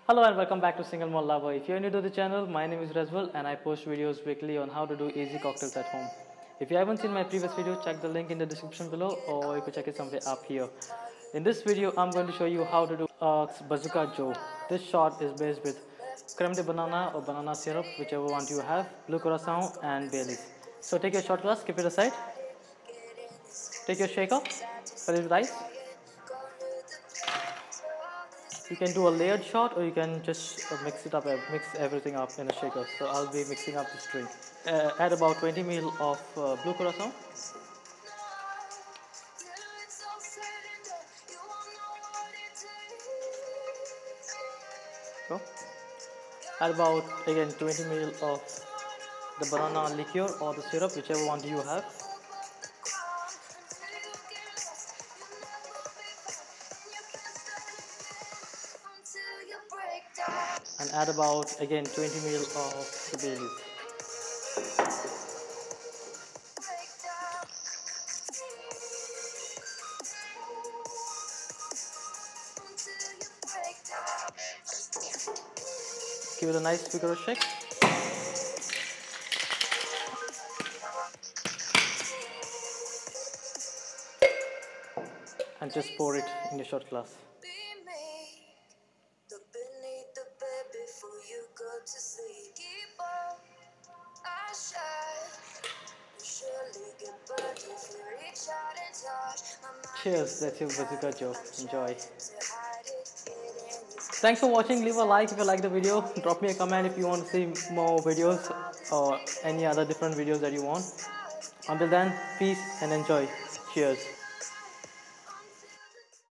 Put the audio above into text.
Hello and welcome back to Single Malt Lover. If you're new to the channel, my name is Razwal and I post videos weekly on how to do easy cocktails at home. If you haven't seen my previous video, check the link in the description below or you could check it somewhere up here. In this video, I'm going to show you how to do Bazooka Joe. This shot is based with creme de banana or banana syrup, whichever one you have, blue curacao and Baileys. So take your shot glass, keep it aside. Take your shaker, fill it with ice. You can do a layered shot or you can just mix everything up in a shaker. So I'll be mixing up this drink. Add about 20 ml of blue curacao. Go. Add about again 20 ml of the banana liqueur or the syrup, whichever one you have. And add about again 20 ml of the Baileys. Give it a nice vigorous shake. And just pour it in your shot glass. Cheers, that's your Bazooka Joe. Enjoy. Thanks for watching. Leave a like if you like the video. Drop me a comment if you want to see more videos or any other different videos that you want. Until then, peace and enjoy. Cheers.